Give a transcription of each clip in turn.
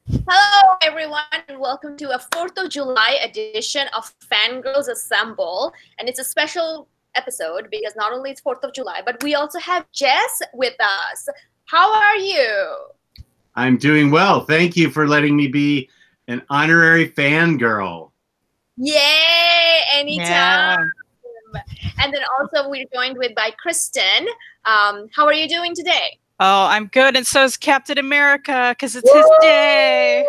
Hello, everyone, and welcome to a 4th of July edition of Fangirlz Assemble. And it's a special episode because not only it's 4th of July, but we also have Jess with us. How are you? I'm doing well. Thank you for letting me be an honorary fangirl. Yay! Anytime. Yeah. And then also we're joined by Kristin. How are you doing today? Oh, I'm good, and so is Captain America, because it's his day.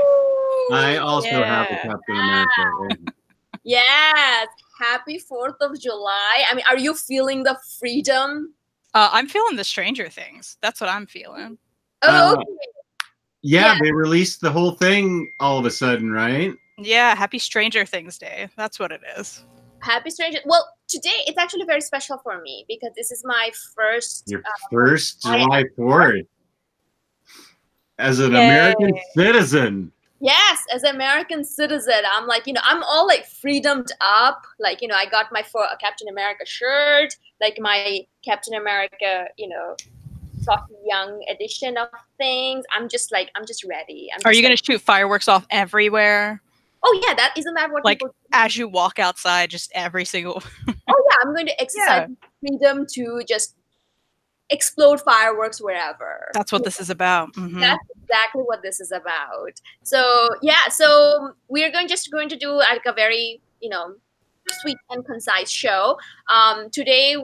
I also have a Captain America. Yes, happy 4th of July. I mean, are you feeling the freedom? I'm feeling the Stranger Things. That's what I'm feeling. Oh, okay. Yeah, they released the whole thing all of a sudden, right? Yeah, happy Stranger Things Day. That's what it is. Happy Stranger. Well, today it's actually very special for me because this is my first. Your first July 4th as an American citizen. Yes, as an American citizen, I'm like, I'm all like freedomed up. Like, I got my Captain America shirt, like my Captain America, soft young edition of things. I'm just ready. Are you going to shoot fireworks off everywhere? Oh yeah, isn't that what like as you walk outside, just every single. Oh yeah, I'm going to exercise freedom to just explode fireworks wherever. That's what this is about. Mm-hmm. That's exactly what this is about. So yeah, so we're just going to do like a very sweet and concise show. Today,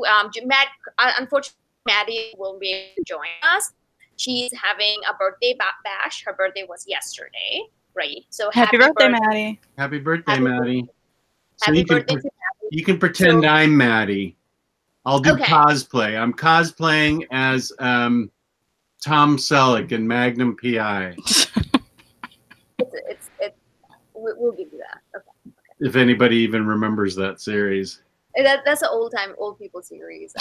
unfortunately, Maddie won't be able to join us. She's having a birthday bash. Her birthday was yesterday. Right. So happy birthday, Maddie. Happy birthday, Maddie. So you can pretend I'm Maddie. I'll do cosplay. I'm cosplaying as Tom Selleck in Magnum PI. We'll give you that. Okay. If anybody even remembers that series. That's an old people series.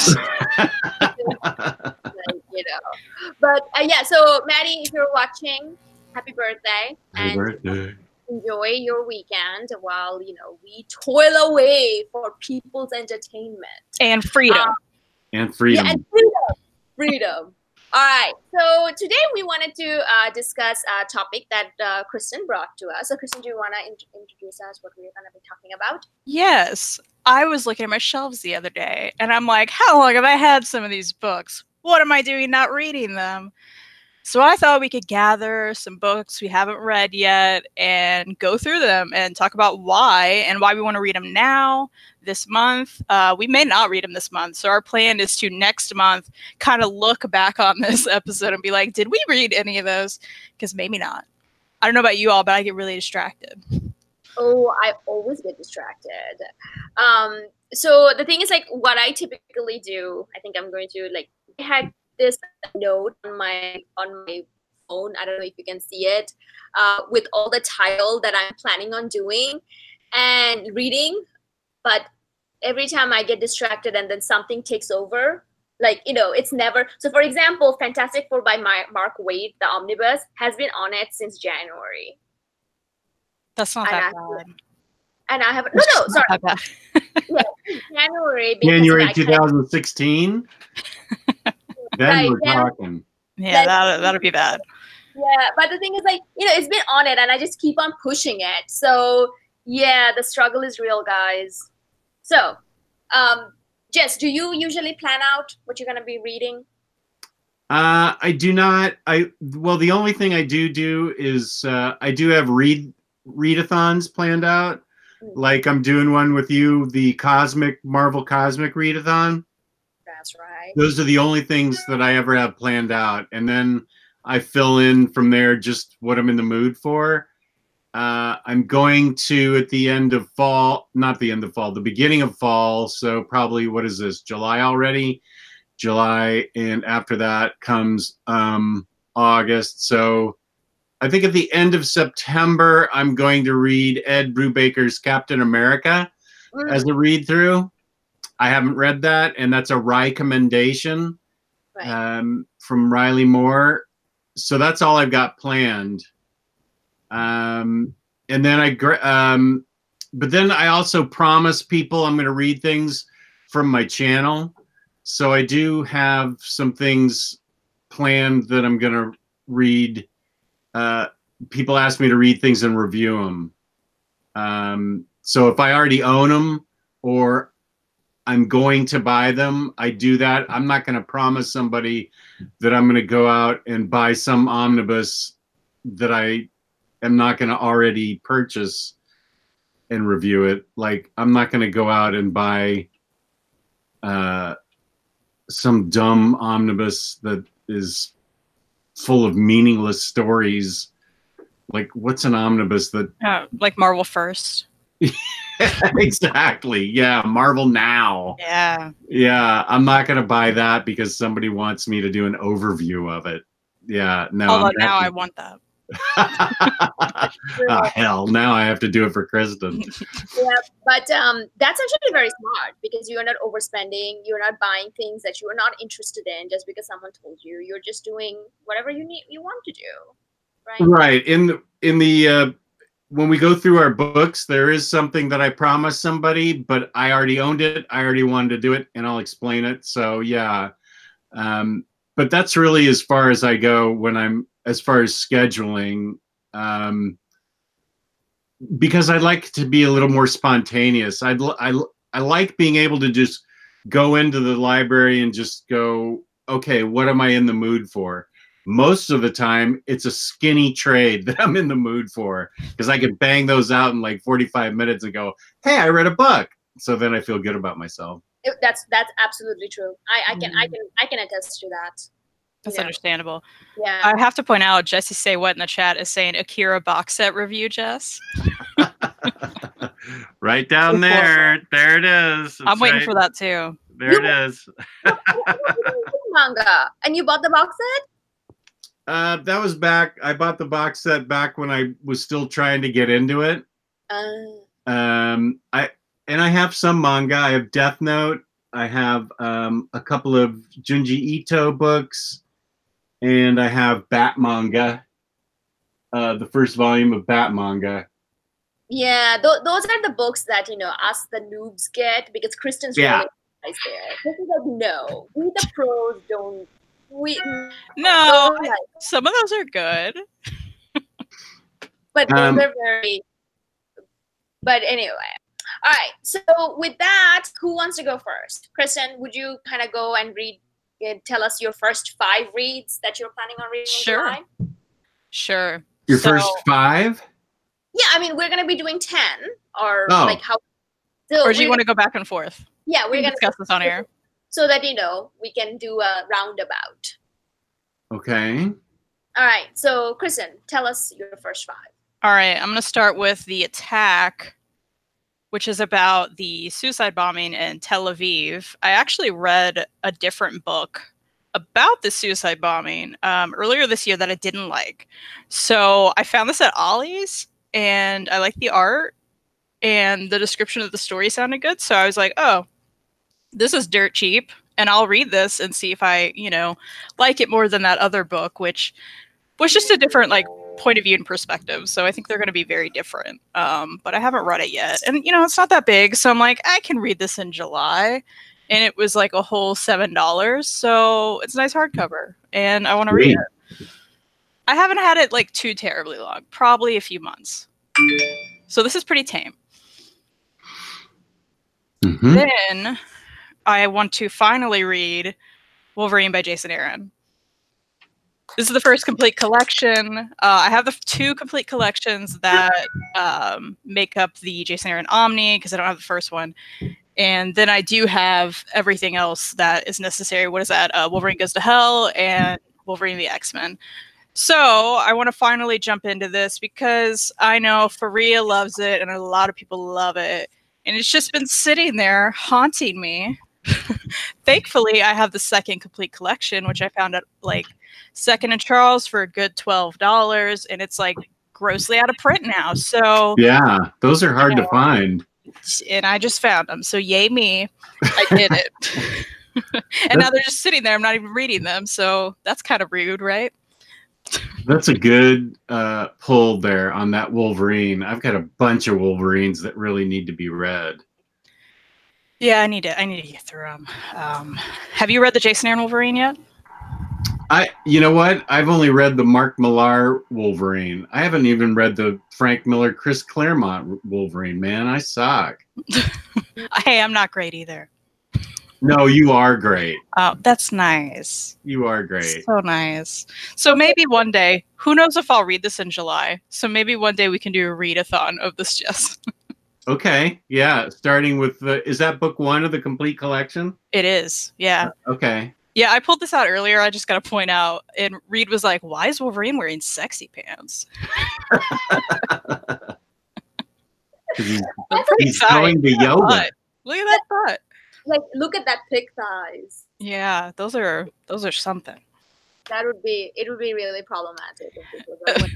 But yeah, so Maddie, if you're watching, happy birthday. Happy birthday. Enjoy your weekend while, we toil away for people's entertainment. And freedom. And freedom. Yeah, and freedom. All right. So today we wanted to discuss a topic that Kristin brought to us. So Kristin, do you want to introduce us what we're going to be talking about? Yes. I was looking at my shelves the other day, and I'm like, how long have I had some of these books? What am I doing not reading them? So I thought we could gather some books we haven't read yet and go through them and talk about why we want to read them now, this month. We may not read them this month. So our plan is to next month kind of look back on this episode and be like, did we read any of those? Because maybe not. I don't know about you all, but I get really distracted. Oh, I always get distracted. So the thing is, like, what I typically do, I think I'm going to, like, I had this note on my phone. I don't know if you can see it, with all the title that I'm planning on doing and reading. But every time I get distracted and then something takes over, like, it's never. So for example, Fantastic Four by Mark Waid, the Omnibus, has been on it since January. That's not that bad. And I haven't. No, sorry. Yeah, January 2016. Then we're talking. Yeah, that'll be bad. Yeah, but the thing is, like, it's been on it, and I just keep on pushing it. So yeah, the struggle is real, guys. So, Jess, do you usually plan out what you're gonna be reading? I do not. Well, the only thing I do is I do have readathons planned out. Like I'm doing one with you, the Marvel Cosmic Readathon. That's right. Those are the only things that I ever have planned out. And then I fill in from there just what I'm in the mood for. I'm going to, at the end of fall, not the end of fall, the beginning of fall. So probably, what is this, July already? July. And after that comes August. So I think at the end of September, I'm going to read Ed Brubaker's Captain America as a read through. I haven't read that, and that's a recommendation from Ryley Moore. So that's all I've got planned. And then but then I also promise people I'm going to read things from my channel. So I do have some things planned that I'm going to read people ask me to read things and review them. So if I already own them or I'm going to buy them, I do that. I'm not going to promise somebody that I'm going to go out and buy some omnibus that I am not going to already purchase and review it. Like, I'm not going to go out and buy some dumb omnibus that is full of meaningless stories. Like, what's an omnibus that... like Marvel First. Exactly. Yeah, Marvel Now. Yeah. Yeah, I'm not going to buy that because somebody wants me to do an overview of it. Yeah, no. Although now I want that. Oh, hell, now I have to do it for Kristin. Yeah, but that's actually very smart because you're not overspending. You're not buying things that you are not interested in just because someone told you. You're just doing whatever you want to do, right? Right. In the when we go through our books, there is something that I promised somebody, but I already owned it. I already wanted to do it, and I'll explain it. So yeah, but that's really as far as I go when I'm as far as scheduling. Because I like to be a little more spontaneous. I like being able to just go into the library and just go, okay, what am I in the mood for? Most of the time, it's a skinny trade that I'm in the mood for because I can bang those out in like 45 minutes and go, hey, I read a book. So then I feel good about myself. That's absolutely true. I can attest to that. That's understandable. Yeah. I have to point out, Jesse Say What in the chat is saying Akira box set review, Jess. Right down there. There it is. I'm waiting for that too. There it is. Manga. And you bought the box set? That was back. I bought the box set back when I was still trying to get into it. I have some manga. I have Death Note. I have a couple of Junji Ito books, and I have Bat manga, the first volume of Bat manga. Yeah, those are the books that us the noobs get because Kristin's really nice there. Kristin's like, no, we the pros don't. No, some of those are good. But those are very. But anyway. All right. So with that, who wants to go first? Kristin, would you kind of go and tell us your first 5 reads that you're planning on reading? Sure. Sure. Your first 5? Yeah, I mean, we're going to be doing 10 or like how. So or do you want to go back and forth? Yeah, we're going to discuss this on air. So that, we can do a roundabout. Okay. All right. So, Kristin, tell us your first 5. All right. I'm going to start with The Attack, which is about the suicide bombing in Tel Aviv. I actually read a different book about the suicide bombing earlier this year that I didn't like. So I found this at Ollie's, and I liked the art, and the description of the story sounded good. So I was like, oh, this is dirt cheap, and I'll read this and see if I, like it more than that other book, which was just a different, point of view and perspective. So I think they're going to be very different. But I haven't read it yet. And, it's not that big. So I'm like, I can read this in July. And it was like a whole $7. So it's a nice hardcover. And I want to read it. I haven't had it too terribly long. Probably a few months. So this is pretty tame. Mm-hmm. Then I want to finally read Wolverine by Jason Aaron. This is the first complete collection. I have the 2 complete collections that make up the Jason Aaron Omni because I don't have the first one. And then I do have everything else that is necessary. What is that? Wolverine Goes to Hell and Wolverine the X-Men. So I want to finally jump into this because I know Fariha loves it and a lot of people love it. And it's just been sitting there haunting me. Thankfully, I have the second complete collection, which I found at Second and Charles for a good $12, and it's grossly out of print now. So yeah, those are hard to find. And I just found them. So yay me, I did it. And now they're just sitting there. I'm not even reading them. So that's kind of rude, right? That's a good pull there on that Wolverine. I've got a bunch of Wolverines that really need to be read. Yeah, I need to get through them. Have you read the Jason Aaron Wolverine yet? You know what? I've only read the Mark Millar Wolverine. I haven't even read the Frank Miller, Chris Claremont Wolverine. Man, I suck. Hey, I'm not great either. No, you are great. Oh, that's nice. You are great. So nice. So maybe one day, who knows if I'll read this in July. So maybe one day we can do a readathon of this, Jess. Okay. Yeah. Starting with is that book 1 of the complete collection? It is. Yeah. Okay. Yeah, I pulled this out earlier. I just got to point out, and Reed was like, why is Wolverine wearing sexy pants? he's going to yoga. Butt. Look at that butt. Like, look at that thick thighs. Yeah, those are something. It would be really problematic if it was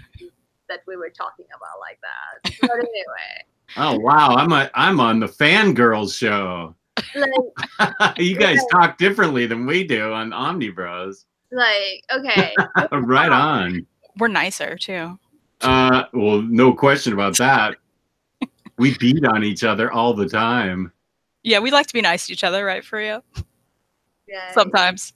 that we were talking about like that. But anyway. Oh wow, I'm on the Fangirlz show. Like, you guys talk differently than we do on Omnibros. Like, okay. Right on. We're nicer too. Well, no question about that. We beat on each other all the time. Yeah, we like to be nice to each other, right, Fariha? Yeah. Sometimes.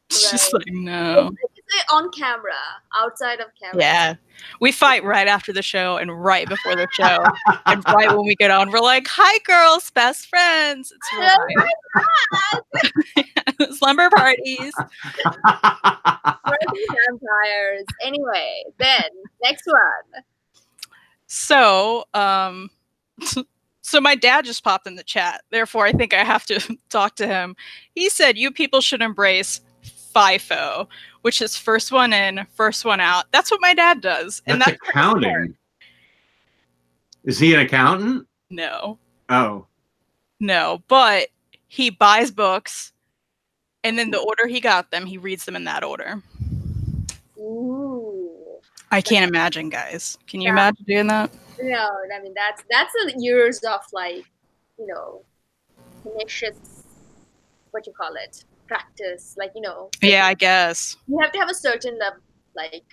It's just like, no. It's like on camera, outside of camera. Yeah. We fight right after the show and right before the show. And right when we get on, we're like, hi, girls, best friends. It's right. Slumber parties. Vampires. Anyway, then, next one. So, so my dad just popped in the chat. Therefore, I think I have to talk to him. He said, you people should embrace FIFO, which is first one in, first one out. That's what my dad does. That's accounting. Is he an accountant? No. Oh. No, but he buys books, and then the order he got them, he reads them in that order. Ooh. I can't imagine, guys. Can you imagine doing that? No, I mean that's years of, like, you know, tenacious, what you call it, practice, like, you know. Yeah, I guess you have to have a certain like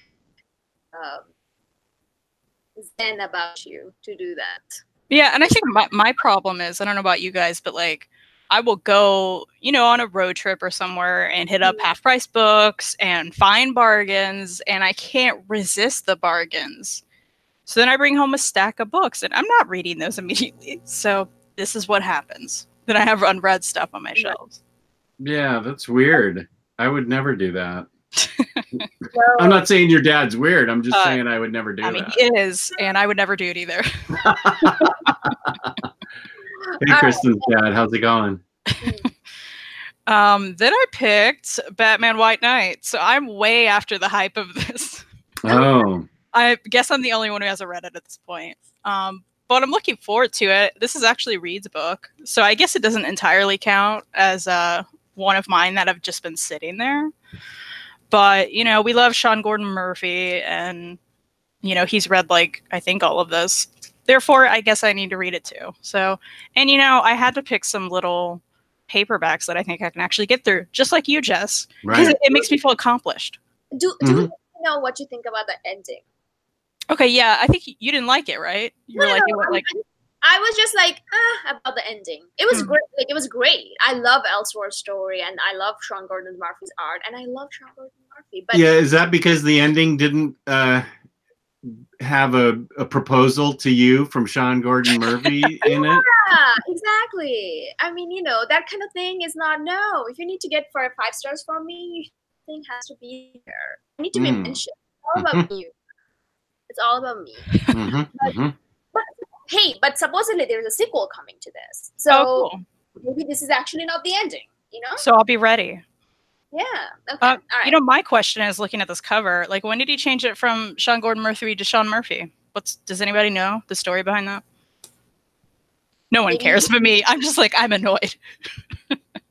zen about you to do that. Yeah, and I think my problem is, I don't know about you guys, but like, I will go, you know, on a road trip or somewhere and hit up half-price books and find bargains, and I can't resist the bargains. So then I bring home a stack of books, and I'm not reading those immediately. So this is what happens. Then I have unread stuff on my shelves. Yeah, that's weird. I would never do that. I'm not saying your dad's weird. I'm just saying I would never do that. I mean, he is, and I would never do it either. Hey, Kristen's dad, how's it going? Then I picked Batman White Knight. So I'm way after the hype of this. Oh. I guess I'm the only one who hasn't read it at this point. But I'm looking forward to it. This is actually Reed's book. So I guess it doesn't entirely count as one of mine that have just been sitting there. But, you know, we love Sean Gordon Murphy, and, you know, he's read, like, I think all of this. Therefore, I guess I need to read it too. So, and, you know, I had to pick some little paperbacks that I think I can actually get through, just like you, Jess. Because it makes me feel accomplished. Do you know what you think about the ending? Okay, yeah, I think you didn't like it, right? You were like, I was just like, about the ending. It was great. Like, it was great. I love Elseworld's story, and I love Sean Gordon Murphy's art, and I love Sean Gordon Murphy. But yeah, is that because the ending didn't have a proposal to you from Sean Gordon Murphy in it? Yeah, exactly. I mean, you know, that kind of thing is not, no. If you need to get 5 stars from me, thing has to be there. I need to be mentioned. It's all about you. It's all about me. But hey, but supposedly there's a sequel coming to this. So cool. Maybe this is actually not the ending, you know? So I'll be ready. Yeah. Okay. All right. You know, my question is, looking at this cover, like, when did he change it from Sean Gordon Murphy to Sean Murphy? Does anybody know the story behind that? No one cares but me. I'm just like, I'm annoyed.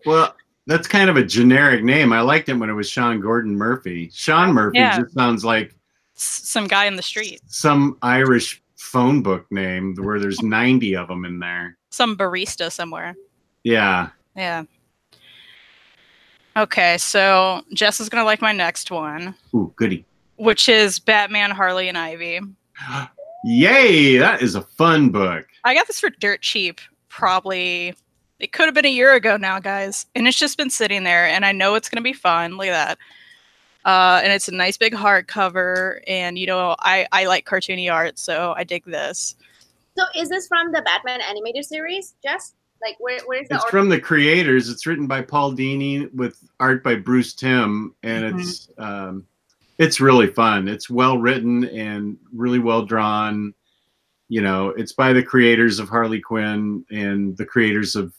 Well, that's kind of a generic name. I liked it when it was Sean Gordon Murphy. Sean Murphy just sounds like some guy in the street. Some Irish phone book name where there's 90 of them in there. Some barista somewhere. Yeah. Yeah. Okay, so Jess is going to like my next one. Ooh, goody. Which is Batman, Harley, and Ivy. Yay! That is a fun book. I got this for dirt cheap, probably. It could have been a year ago now, guys. And it's just been sitting there, and I know it's going to be fun. Look at And it's a nice big hardcover. And, you know, I like cartoony art, so I dig this. So is this from the Batman animated series, Jess? Like, where's the It's art? from the creators. It's written by Paul Dini with art by Bruce Timm, and it's really fun. It's well written and really well drawn. You know, it's by the creators of Harley Quinn and the creators of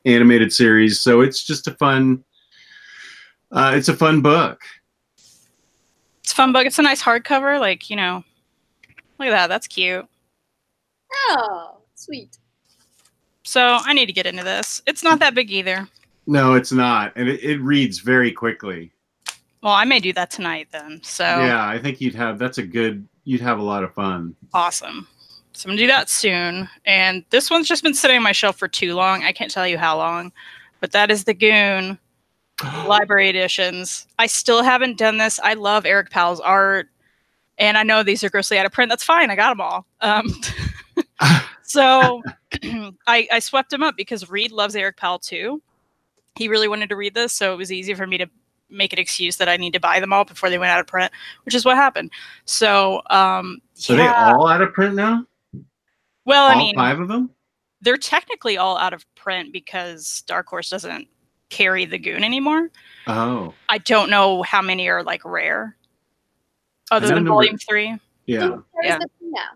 animated series. So it's just a fun. It's a fun book. It's a fun book. It's a nice hardcover. Like, you know, look at that. That's cute. Oh, sweet. So I need to get into this. It's not that big either. No, it's not, and it reads very quickly. Well, I may do that tonight then. So yeah, I think you'd have a lot of fun. Awesome. So I'm gonna do that soon. And this one's just been sitting on my shelf for too long. I can't tell you how long, but that is the Goon library editions. I still haven't done this. I love Eric Powell's art, and I know these are grossly out of print. That's fine. I got them all. So I swept him up because Reed loves Eric Powell too. He really wanted to read this, so it was easy for me to make an excuse that I need to buy them all before they went out of print, which is what happened. So, so they all out of print now? Well, I mean, 5 of them? They're technically all out of print because Dark Horse doesn't carry the Goon anymore. Oh. I don't know how many are like rare, other than Volume 3. Yeah. Who carries the Goon now?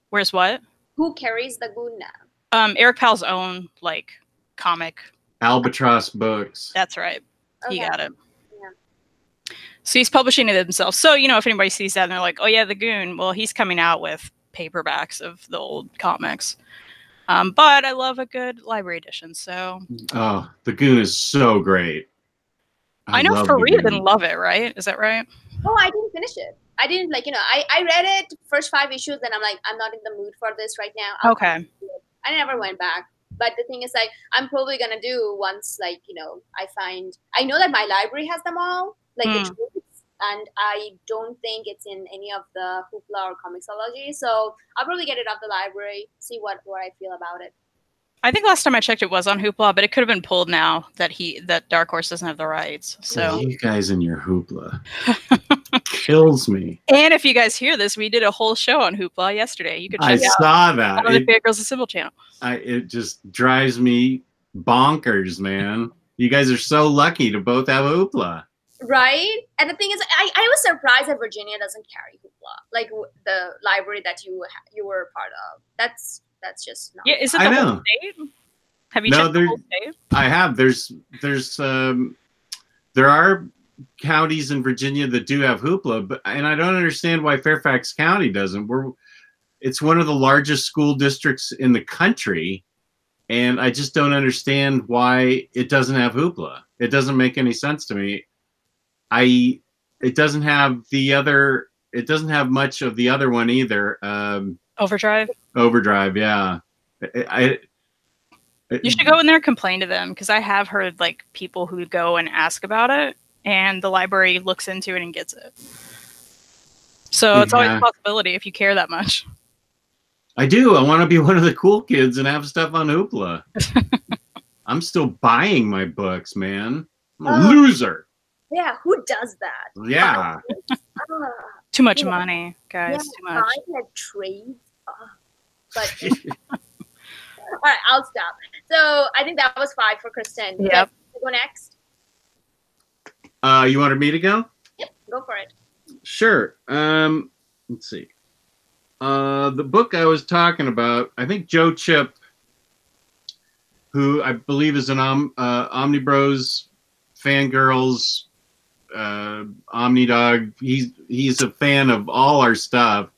Where's what? Who carries the Goon now? Eric Powell's own like comic. Albatross Books. That's right. Okay. He got it. Yeah. So he's publishing it himself. So, you know, if anybody sees that and they're like, oh yeah, the Goon, well, he's coming out with paperbacks of the old comics. But I love a good library edition, so. Oh, the Goon is so great. I know Fariha didn't love it, right? Is that right? Oh, I didn't finish it. I didn't I read it first 5 issues, and I'm like, I'm not in the mood for this right now. Okay. I never went back. But the thing is, like, I'm probably gonna do once, like, you know, I know that my library has them all, like the trades, and I don't think it's in any of the Hoopla or Comixology. So I'll probably get it off the library, see what I feel about it. I think last time I checked, it was on Hoopla, but it could have been pulled now that Dark Horse doesn't have the rights. So you guys and your Hoopla kills me. And if you guys hear this, we did a whole show on Hoopla yesterday. You could check I saw that on the Fangirlz Assemble channel. It just drives me bonkers, man. You guys are so lucky to both have Hoopla. Right? And the thing is, I was surprised that Virginia doesn't carry Hoopla, like the library that you were part of. That's just not. Yeah, is it the whole state? Have you checked the whole state? I have. There are counties in Virginia that do have Hoopla, and I don't understand why Fairfax County doesn't. It's one of the largest school districts in the country, and I just don't understand why it doesn't have Hoopla. It doesn't make any sense to me. It doesn't have the other. It doesn't have much of the other one either. Overdrive. Overdrive, yeah. You should go in there and complain to them, because I have heard like people who go and ask about it, and the library looks into it and gets it. So it's always a possibility if you care that much. I do. I want to be one of the cool kids and have stuff on Hoopla. I'm still buying my books, man. I'm a loser. Yeah, who does that? Yeah. Too much money, guys. Too much. I had trades. But all right, I'll stop. So I think that was 5 for Kristin. Yep. Go next. You wanted me to go? Yep, go for it. Sure. Let's see. The book I was talking about, I think Joe Chip, who I believe is an Omnibros, Fangirlz, Omnidog. He's a fan of all our stuff.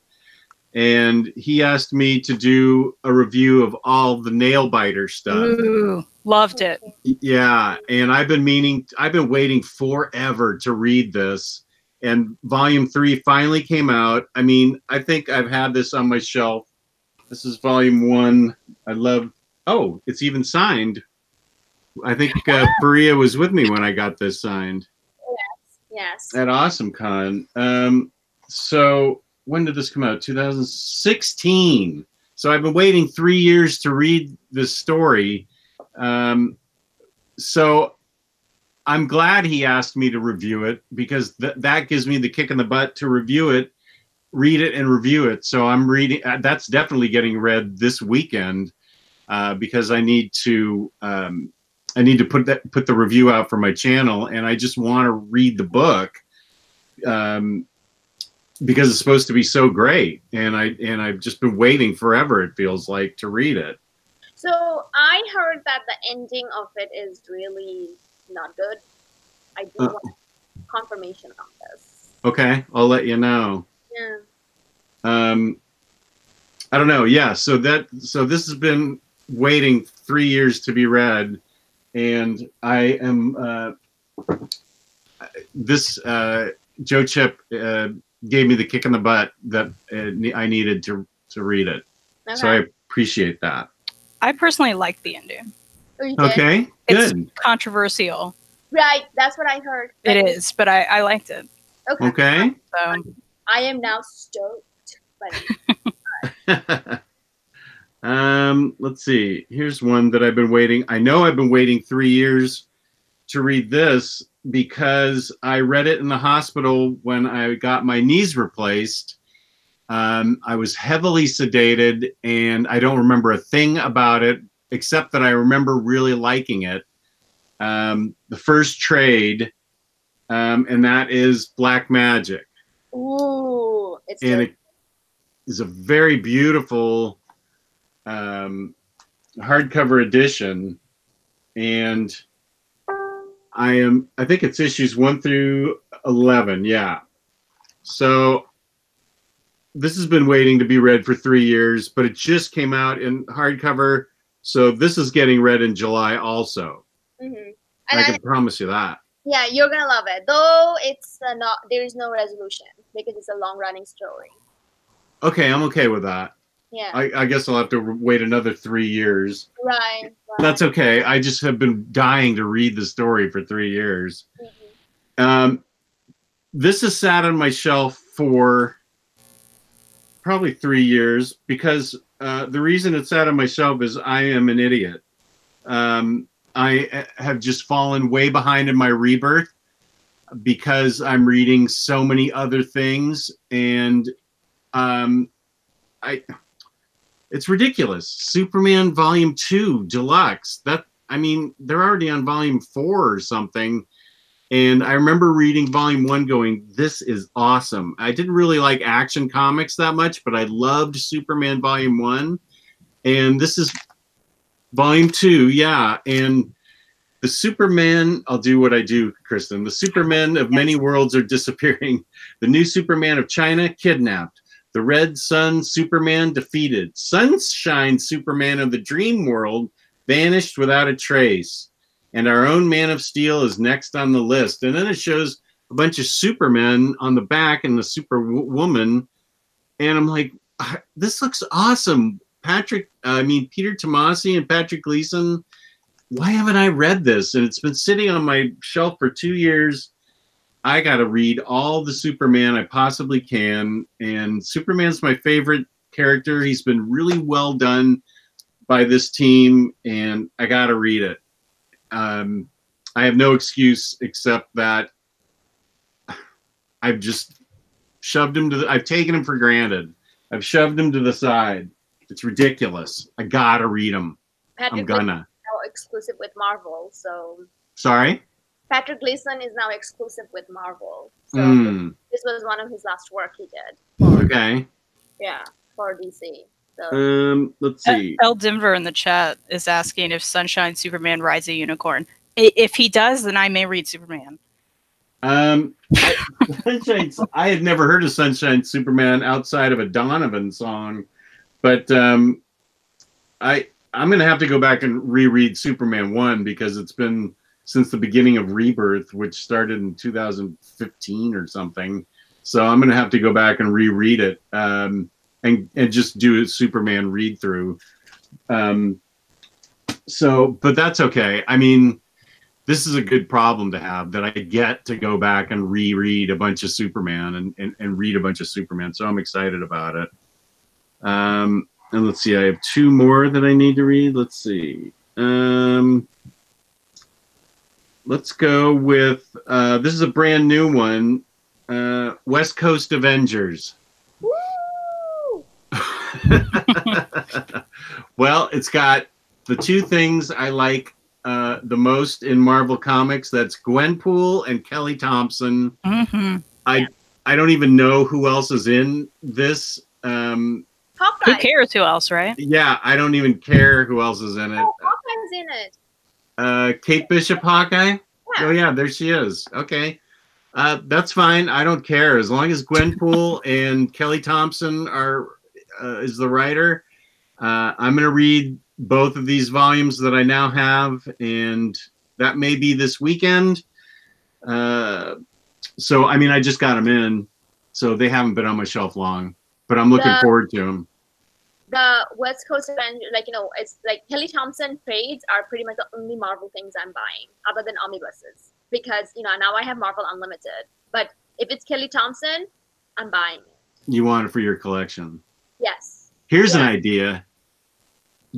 And he asked me to do a review of all the Nailbiter stuff. Ooh, loved it. Yeah, and I've been waiting forever to read this. And Volume 3 finally came out. I mean, I think I've had this on my shelf. This is Volume 1. Oh, it's even signed. I think Fariha was with me when I got this signed. Yes. At AwesomeCon. So when did this come out? 2016. So I've been waiting 3 years to read this story. So I'm glad he asked me to review it because that gives me the kick in the butt to review it, read it, and review it. So I'm reading. That's definitely getting read this weekend because I need to put the review out for my channel, and I just want to read the book because it's supposed to be so great, and I've just been waiting forever. It feels like to read it. So I heard that the ending of it is really not good. I do want confirmation on this. Okay, I'll let you know. Yeah. I don't know. Yeah, so this has been waiting 3 years to be read, and I am Joe Chip gave me the kick in the butt that I needed to read it. Okay. So I appreciate that. I personally like the ending. Oh, you did? Okay, it's good. Controversial. Right, that's what I heard. It is, but I liked it. Okay. So I am now stoked. Let's see. Here's one that I've been waiting. I know I've been waiting 3 years to read this because I read it in the hospital when I got my knees replaced. I was heavily sedated, and I don't remember a thing about it except that I remember really liking it. The first trade, and that is Black Magic. Ooh, it's and good. It is a very beautiful hardcover edition, and I think it's issues 1 through 11. Yeah. So this has been waiting to be read for 3 years, but it just came out in hardcover. So this is getting read in July also. Mm-hmm. I can promise you that. Yeah, you're gonna love it. Though it's not, there is no resolution because it's a long-running story. Okay, I'm okay with that. Yeah. I guess I'll have to wait another 3 years. Right. That's okay. I just have been dying to read the story for 3 years. Mm-hmm. This has sat on my shelf for probably 3 years because the reason it sat on my shelf is I am an idiot. I have just fallen way behind in my rebirth because I'm reading so many other things, and it's ridiculous. Superman Volume 2 Deluxe. They're already on Volume 4 or something. And I remember reading Volume 1 going, this is awesome. I didn't really like Action Comics that much, but I loved Superman Volume 1. And this is Volume 2, yeah. And the Superman, I'll do what I do, Kristin. The Supermen of many worlds are disappearing. The new Superman of China kidnapped. The Red Sun Superman defeated. Sunshine Superman of the Dream World vanished without a trace. And our own Man of Steel is next on the list. And then it shows a bunch of Supermen on the back and the Superwoman. And I'm like, this looks awesome. Peter Tomasi and Patrick Gleason. Why haven't I read this? And it's been sitting on my shelf for 2 years. I got to read all the Superman I possibly can. And Superman's my favorite character. He's been really well done by this team, and I got to read it. I have no excuse except that I've just shoved him I've taken him for granted. I've shoved him to the side. It's ridiculous. I got to read him. I'm gonna. Now exclusive with Marvel, so. Sorry? Patrick Gleason is now exclusive with Marvel. So this was one of his last work he did. Okay. Yeah, for DC. So. Let's see. El Denver in the chat is asking if Sunshine Superman rides a unicorn. If he does, then I may read Superman. I had never heard of Sunshine Superman outside of a Donovan song, but I'm gonna have to go back and reread Superman 1 because it's been since the beginning of Rebirth, which started in 2015 or something. So I'm gonna have to go back and reread it. And just do a Superman read through. But that's okay. I mean, this is a good problem to have, that I get to go back and reread a bunch of Superman and read a bunch of Superman. So I'm excited about it. And let's see, I have 2 more that I need to read. Let's see. let's go with this is a brand new one. West Coast Avengers. Woo! Well, it's got the two things I like the most in Marvel Comics. That's Gwenpool and Kelly Thompson. Mm-hmm. I don't even know who else is in this. Who cares who else, right? Yeah, I don't even care who else is in it. Oh, Hawkeye's in it. Kate Bishop Hawkeye? Yeah. Oh, yeah, there she is. Okay. That's fine. I don't care. As long as Gwenpool and Kelly Thompson is the writer, I'm going to read both of these volumes that I now have, and that may be this weekend. So, I mean, I just got them in, so they haven't been on my shelf long, but I'm looking forward to them. The West Coast Avengers, like, it's like Kelly Thompson trades are pretty much the only Marvel things I'm buying, other than omnibuses, because now I have Marvel Unlimited. But if it's Kelly Thompson, I'm buying it. You want it for your collection? Yes. Here's an idea.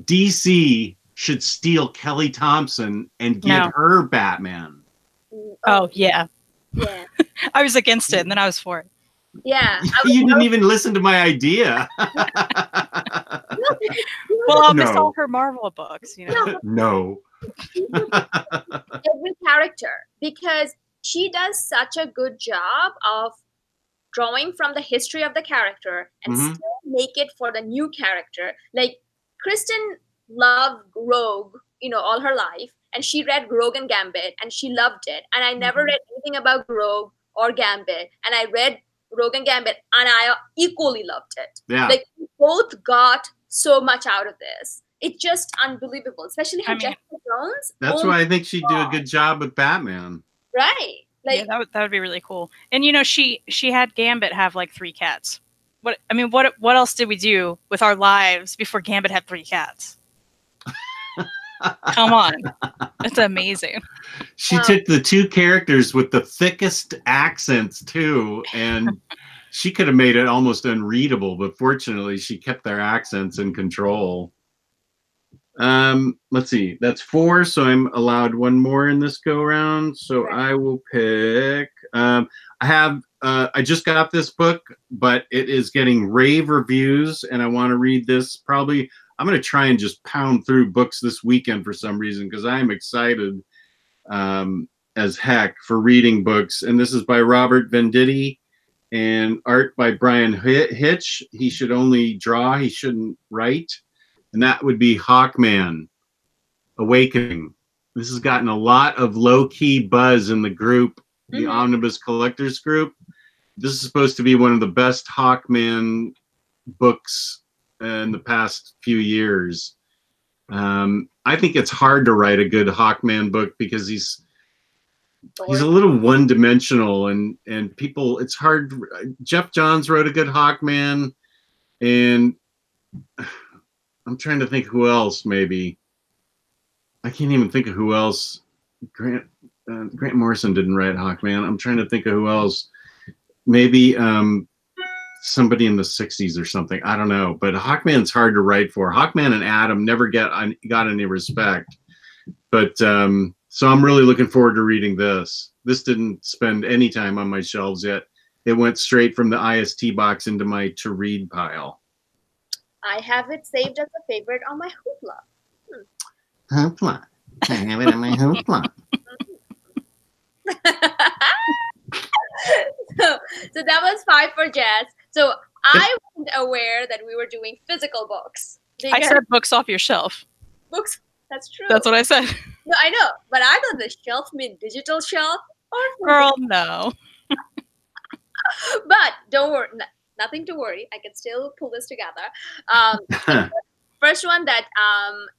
DC should steal Kelly Thompson and give her Batman. Oh yeah. Yeah. I was against it, and then I was for it. Yeah. You didn't even listen to my idea. Well, I'll miss all her Marvel books, No. Every character, because she does such a good job of drawing from the history of the character and still make it for the new character. Like, Kristin loved Rogue, all her life, and she read Rogue and Gambit, and she loved it. And I never read anything about Rogue or Gambit, and I read Rogue and Gambit, and I equally loved it. Yeah. Like, we both got so much out of this. It's just unbelievable, especially how Jessica Jones. That's why I think she'd do a good job with Batman. Right. Like, yeah, that would be really cool. And she had Gambit have like 3 cats. What else did we do with our lives before Gambit had 3 cats? Come on. It's amazing. She took the 2 characters with the thickest accents too, and she could have made it almost unreadable, but fortunately she kept their accents in control. Let's see, that's 4, so I'm allowed 1 more in this go round. So I will pick I just got this book, but it is getting rave reviews, and I want to read this. Probably I'm going to try and just pound through books this weekend for some reason, because I am excited as heck for reading books. And this is by Robert Venditti and art by Brian Hitch. He should only draw, he shouldn't write. And that would be Hawkman Awakening. This has gotten a lot of low-key buzz in the group, the Omnibus Collectors group. This is supposed to be one of the best Hawkman books in the past few years. I think it's hard to write a good Hawkman book because he's a little one-dimensional, and people, it's hard. Jeff Johns wrote a good Hawkman, and I'm trying to think who else. Maybe I can't even think of who else. Grant Morrison didn't write Hawkman. I'm trying to think of who else. Maybe somebody in the 60s or something. I don't know. But Hawkman's hard to write for. Hawkman and Adam never got any respect. But so I'm really looking forward to reading this. This didn't spend any time on my shelves yet. It went straight from the IST box into my to-read pile. I have it saved as a favorite on my Hoopla. Hoopla. I have it on my Hoopla. So that was 5 for Jess. So I wasn't aware that we were doing physical books. I said books off your shelf. Books, that's true. That's what I said. No, I know, but I thought the shelf meant digital shelf. Girl, no. But don't worry, nothing to worry. I can still pull this together. First one that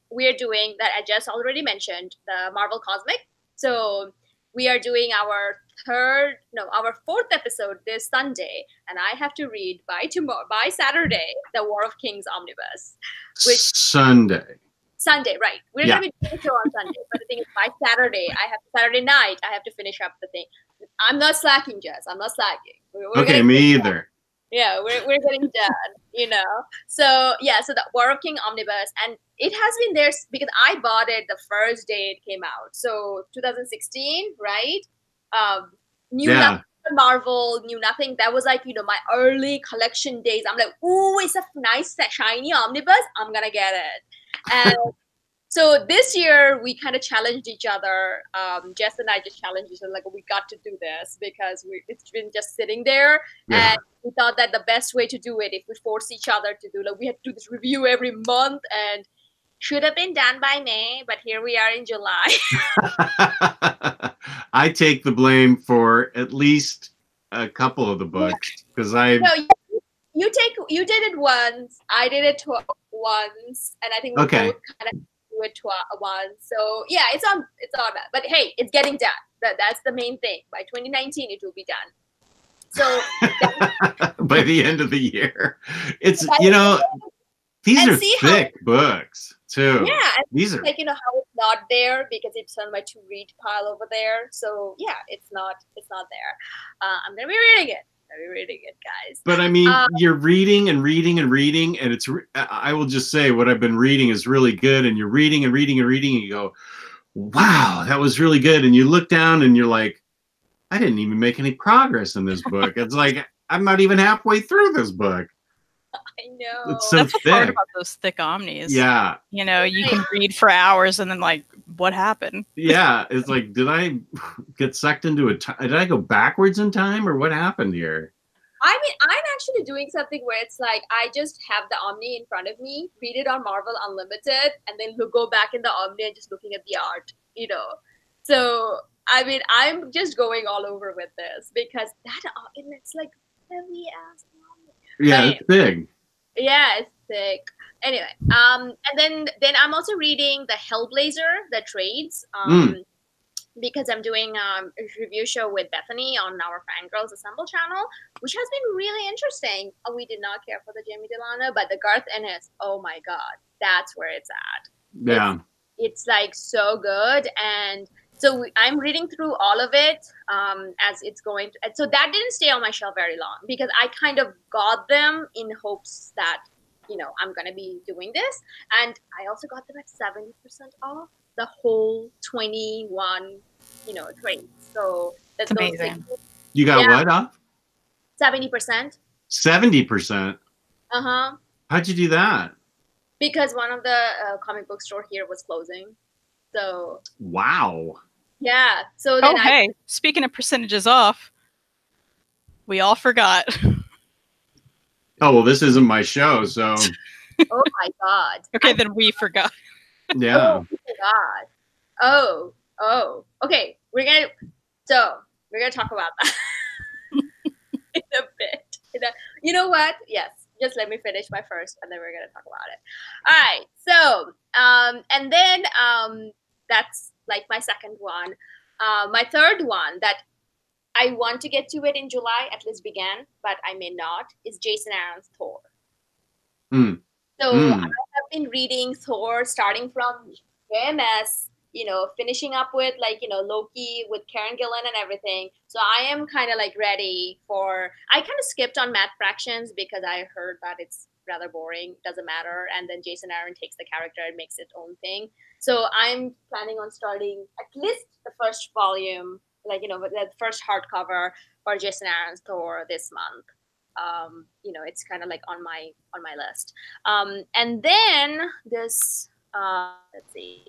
we are doing that I just already mentioned, the Marvel Cosmic. So we are doing our 4th episode this Sunday, and I have to read by Saturday, the War of Kings Omnibus. Which Sunday, right? We're going to be doing the show on Sunday, but the thing is, by Saturday night, I have to finish up the thing. I'm not slacking, Jess. I'm not slacking. Okay, me either. Yeah, we're getting done, you know. So yeah, so the War of King Omnibus, and it has been there because I bought it the first day it came out. So 2016, right? Knew nothing about Marvel, knew nothing. That was like, you know, my early collection days. I'm like, ooh, it's a nice shiny omnibus. I'm gonna get it. And so this year we kind of challenged each other. Jess and I just challenged each other, like, we got to do this because it's been just sitting there. And we thought that the best way to do it, if we force each other to do, like, we had to do this review every month, and should have been done by May, but here we are in July. I take the blame for at least a couple of the books because you did it once, I did it once, and I think we both kind of do it once. So yeah, it's on that. But hey, it's getting done. That's the main thing. By 2019, it will be done. So by the end of the year, it's, you know, these are thick books too. Yeah, and these are like, you know, how it's not there because it's on my to read pile over there. So yeah, it's not there. I'm gonna be reading it. Guys. But I mean, you're reading and reading and reading, and it's. I will just say what I've been reading is really good, and you're reading and reading and reading, and you go, "Wow, that was really good." And you look down, and you're like, "I didn't even make any progress in this book." It's like I'm not even halfway through this book. I know. It's so That's thick. the part about those thick omnis. Yeah. You know, you can read for hours, and then like, what happened? Yeah, it's like, did I get sucked into did I go backwards in time, or what happened here? I mean, I'm actually doing something where it's like I just have the Omni in front of me, read it on Marvel Unlimited, and then go back in the Omni and just looking at the art, you know. So, I mean, I'm just going all over with this because it's like heavy ass Omni. Yeah, it's big. Yeah, it's thick. Anyway, and then I'm also reading the Hellblazer, the trades, because I'm doing a review show with Bethany on our Fangirlz Assemble channel, which has been really interesting. We did not care for the Jamie Delano, but the Garth Ennis, oh my god, that's where it's at. Yeah, it's like so good, and so I'm reading through all of it as it's going. So that didn't stay on my shelf very long because I kind of got them in hopes that, you know, I'm going to be doing this. And I also got them at 70% off the whole 21, you know, trades. So that's amazing. You got what off? 70%. 70%? Uh-huh. How'd you do that? Because one of the comic book store here was closing. So. Wow. Yeah. So then hey, speaking of percentages off, we all forgot. Oh, well, this isn't my show, so. Oh my god. Okay, then we forgot. Yeah. Oh my god. Oh. Okay, we're gonna talk about that in a bit. You know what? Yes. Just let me finish my first, and then we're gonna talk about it. All right. So, and then that's like my second one. My third one that I want to get to it in July, at least began, but I may not, is Jason Aaron's Thor. So I have been reading Thor starting from JMS, you know, finishing up with like, you know, Loki with Karen Gillan and everything. So I am kind of like ready for, I kind of skipped on Matt Fractions because I heard that it's rather boring, doesn't matter. And then Jason Aaron takes the character and makes its own thing. So I'm planning on starting at least the first volume, like, you know, the first hardcover for Jason Aaron's Thor this month. You know, it's kind of like on my list. And then this, let's see.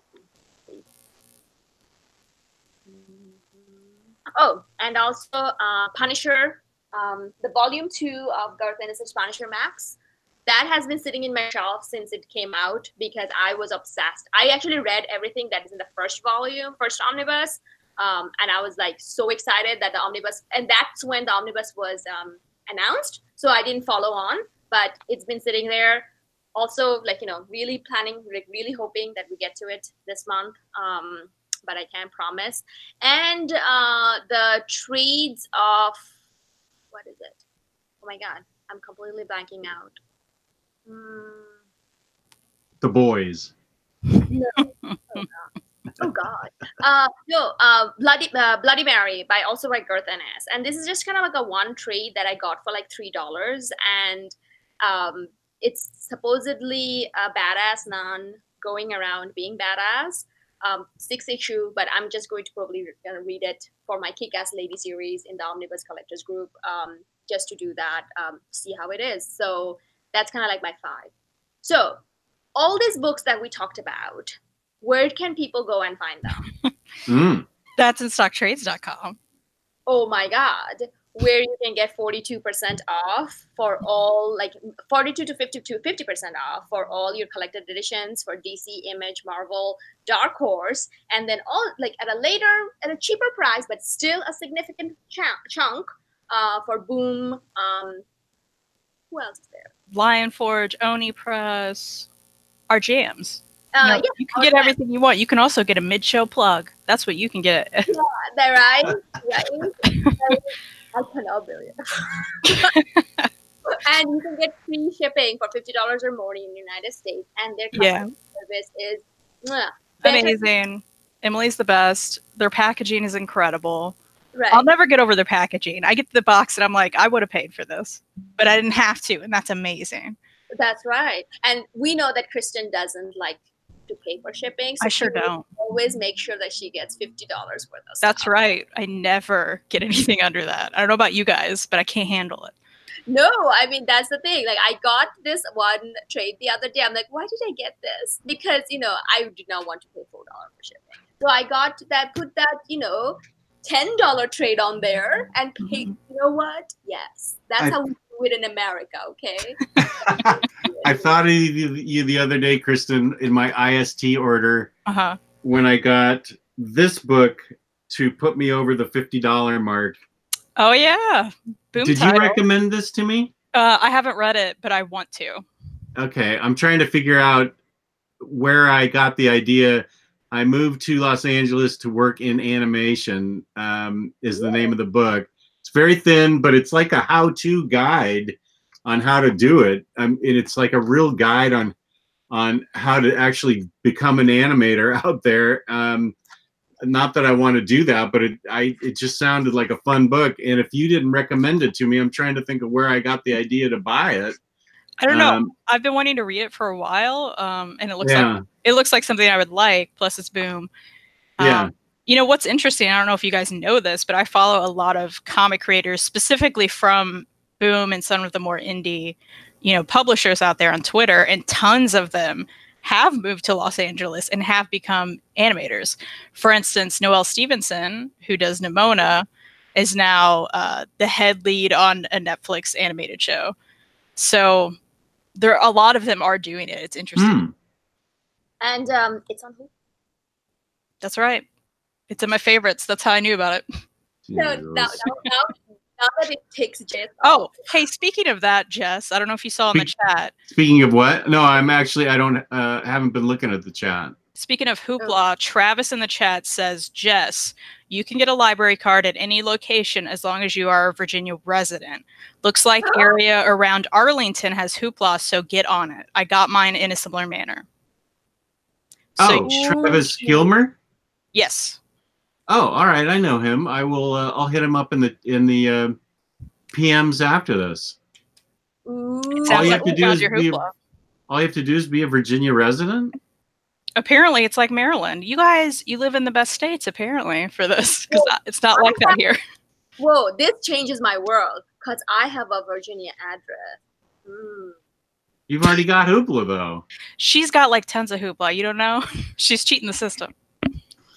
Oh, and also Punisher, the volume 2 of Garth Ennis' Punisher Max. That has been sitting in my shelf since it came out because I was obsessed. I actually read everything that is in the first volume, first omnibus, and I was like so excited that the omnibus, and that's when the omnibus was announced. So I didn't follow on, but it's been sitting there. Also, like, you know, really planning, like really hoping that we get to it this month, but I can't promise. And the trades of, what is it? Oh my God, I'm completely blanking out. The Boys. No. Oh, no. Oh God. No. Bloody Mary by also by Garth Ennis, and this is just kind of like a one trade that I got for like $3, and it's supposedly a badass nun going around being badass. 6 issue, but I'm just going to probably read it for my Kick-Ass Lady series in the Omnibus Collectors group, just to do that, see how it is. So that's kind of like my 5. So all these books that we talked about, where can people go and find them? That's in stocktrades.com. Oh my God. Where you can get 42% off for all, like 42 to 50% off for all your collected editions for DC, Image, Marvel, Dark Horse, and then all like at a cheaper price, but still a significant chunk for Boom. Who else is there? Lion Forge, Omnibros, our jams. Yeah, you can get everything you want. You can also get a mid-show plug. That's what you can get. Yeah, that right? I cannot believe it. And you can get free shipping for $50 or more in the United States, and their customer service is amazing. Emily's the best. Their packaging is incredible. Right. I'll never get over their packaging. I get the box and I'm like, I would have paid for this, but I didn't have to, and that's amazing. That's right. And we know that Kristin doesn't like to pay for shipping. So I sure don't. Always make sure that she gets $50 worth of stuff. That's right. I never get anything under that. I don't know about you guys, but I can't handle it. No, I mean, that's the thing. Like, I got this one trade the other day. I'm like, why did I get this? Because, I did not want to pay $4 for shipping. So I got that, put that, $10 trade on there and paid. You know what? Yes. That's how we do it in America, okay? I thought of you the other day, Kristin, in my IST order when I got this book to put me over the $50 mark. Oh, yeah. Boom Did title. you recommend this to me? I haven't read it, but I want to. Okay. I'm trying to figure out where I got the idea. I moved to Los Angeles to work in animation, is the name of the book. It's very thin, but it's like a how-to guide on how to do it. It's like a real guide on how to actually become an animator out there. Not that I want to do that, but it just sounded like a fun book. And if you didn't recommend it to me, I'm trying to think of where I got the idea to buy it. I don't know. I've been wanting to read it for a while, and it looks like something I would like. Plus, it's Boom. What's interesting? I don't know if you guys know this, but I follow a lot of comic creators, specifically from Boom and some of the more indie, publishers out there on Twitter, and tons of them have moved to Los Angeles and have become animators. For instance, Noelle Stevenson, who does Nimona, is now the head lead on a Netflix animated show. So a lot of them are doing it. It's interesting. And it's on Hulu. That's right. It's in my favorites. That's how I knew about it. So now that it takes Jess. Oh, hey, speaking of that, Jess, I don't know if you saw in the chat. Speaking of what? No, I haven't been looking at the chat. Speaking of hoopla, Travis in the chat says, Jess, you can get a library card at any location as long as you are a Virginia resident. Looks like area around Arlington has hoopla, so get on it. I got mine in a similar manner. So, Travis Gilmer? Yes. Oh, all right. I know him. I will. I'll hit him up in the PMs after this. All you have to do is be a Virginia resident. Apparently, it's like Maryland. You live in the best states, apparently, for this, because it's not like that here. Whoa, this changes my world, because I have a Virginia address. You've already got hoopla, though. She's got, like, tons of hoopla. You don't know? She's cheating the system.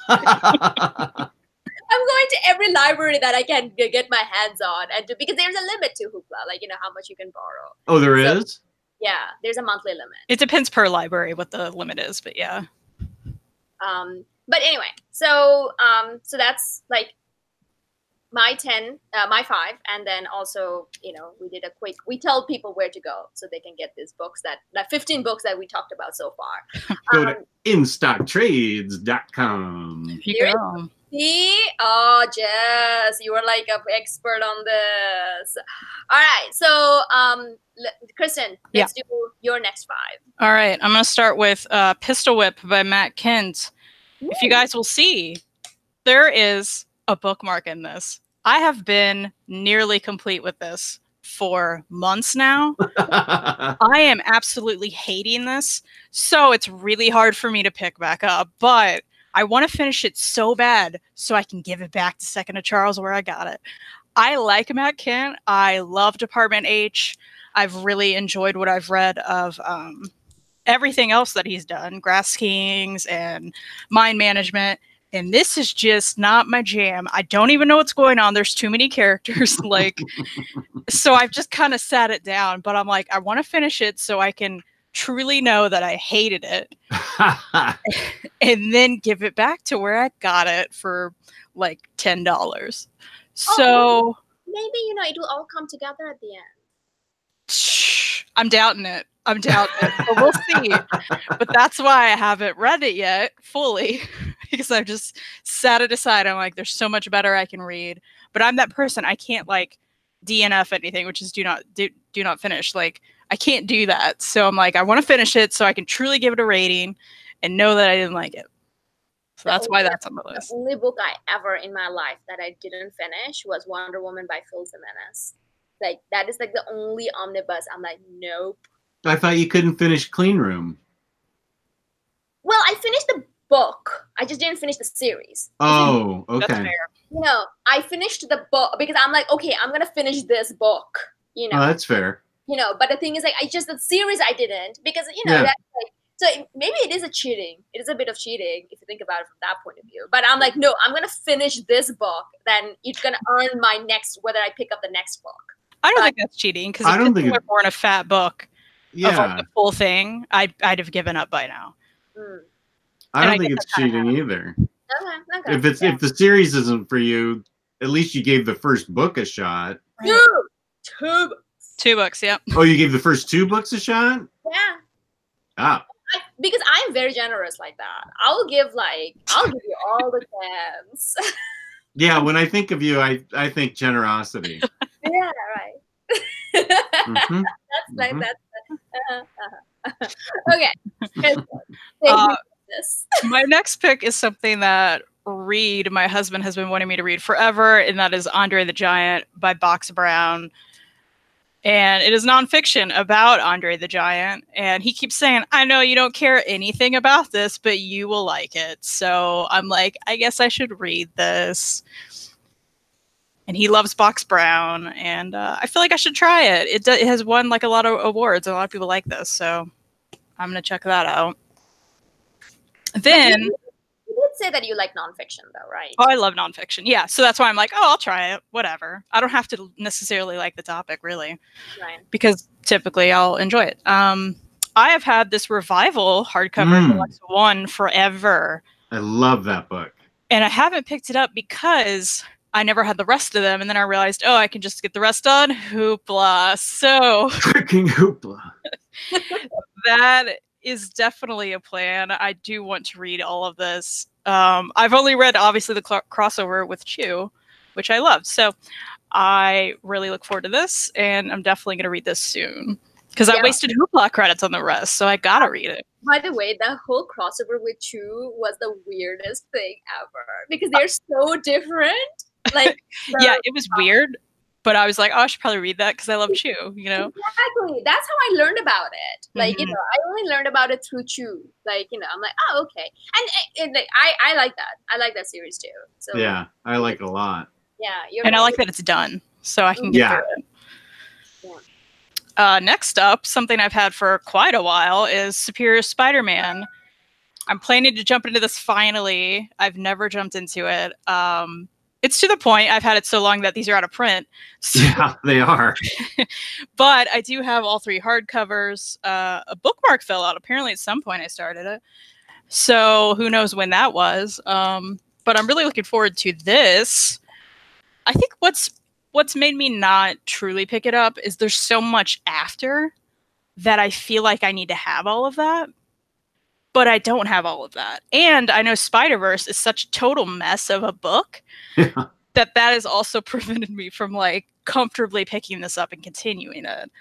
I'm going to every library that I can get my hands on, because there's a limit to hoopla, like, how much you can borrow. Oh, there is? Yeah, there's a monthly limit. It depends per library what the limit is, but yeah. But anyway, so that's like my 5, and then also, we tell people where to go so they can get these books, that 15 books that we talked about so far. Go to instocktrades.com. You go. See? Oh, Jess, you are like an expert on this. All right, so Kristin, let's do your next 5. All right, I'm going to start with Pistol Whip by Matt Kent. If you guys will see, there is a bookmark in this. I have been nearly complete with this for months now. I am absolutely hating this, so it's really hard for me to pick back up, but I want to finish it so bad so I can give it back to Second to Charles where I got it. I like Matt Kent. I love Department H. I've really enjoyed what I've read of everything else that he's done, Grass Kings and Mind Management. And this is just not my jam. I don't even know what's going on. There's too many characters. So I've just kind of sat it down. But I'm like, I want to finish it so I can truly know that I hated it. And then give it back to where I got it for like $10. So maybe, it will all come together at the end. I'm doubting it. But we'll see. But that's why I haven't read it yet fully, because I've just sat it aside. I'm like, there's so much better I can read. But I'm that person. I can't DNF anything, which is do not finish. I can't do that. So I'm like, I want to finish it so I can truly give it a rating and know that I didn't like it. So that's why that's on the list. The only book I ever in my life that I didn't finish was Wonder Woman by Phil Jimenez. That is the only omnibus. I'm like, nope. I thought you couldn't finish Clean Room. Well, I finished the book. I just didn't finish the series. Oh, okay. That's fair. I finished the book because I'm like, okay, I'm going to finish this book, Oh, that's fair. But the thing is, the series I didn't because, Yeah. that's so maybe it is cheating. It is a bit of cheating if you think about it from that point of view. But I'm like, no, I'm going to finish this book. Then it's going to earn my next, whether I pick up the next book. I don't think that's cheating because if people are more in a fat book of the full thing, I'd have given up by now. I don't think it's cheating either. Okay. If the series isn't for you, at least you gave the first book a shot. Right. Two books, yep. Oh, you gave the first 2 books a shot? Yeah. Ah. Because I'm very generous like that. I'll give you all the chance. Yeah, when I think of you, I think generosity. Yeah, right. Mm-hmm. Okay. My next pick is something that Reed, my husband, has been wanting me to read forever, and that is Andre the Giant by Box Brown. And it is nonfiction about Andre the Giant. And he keeps saying, I know you don't care anything about this, but you will like it. So I'm like, I guess I should read this. And he loves Box Brown. And I feel like I should try it. It has won a lot of awards. And a lot of people like this. So I'm going to check that out. Then... You did say that you like nonfiction, though, right? Oh, I love nonfiction. Yeah, so that's why I'm like, oh, I'll try it. Whatever. I don't have to necessarily like the topic, really. Right. Because typically I'll enjoy it. I have had this Revival hardcover Deluxe 1 forever. I love that book. And I haven't picked it up because I never had the rest of them. And then I realized, oh, I can just get the rest on Hoopla. So... Freaking Hoopla. That is definitely a plan. I do want to read all of this. I've only read, obviously, the crossover with Chew, which I loved. So I really look forward to this, and I'm definitely going to read this soon. Because I wasted Hoopla credits on the rest, so I got to read it. By the way, the whole crossover with Chew was the weirdest thing ever. Because they're so different. Yeah, it was weird. But I was like, oh, I should probably read that because I love Chew, Exactly. That's how I learned about it. I only learned about it through Chew. I'm like, oh, okay. And I like that. I like that series too. So yeah, I like it a lot. Yeah. And I like that it's done, so I can get through it. Yeah. Next up, something I've had for quite a while is Superior Spider-Man. I'm planning to jump into this finally. I've never jumped into it. It's to the point. I've had it so long that these are out of print. So, yeah, they are. But I do have all 3 hardcovers. A bookmark fell out. Apparently at some point I started it. So who knows when that was. But I'm really looking forward to this. I think what's made me not truly pick it up is there's so much after that I feel like I need to have all of that. But I don't have all of that. And I know Spider-Verse is such a total mess of a book that has also prevented me from comfortably picking this up and continuing it.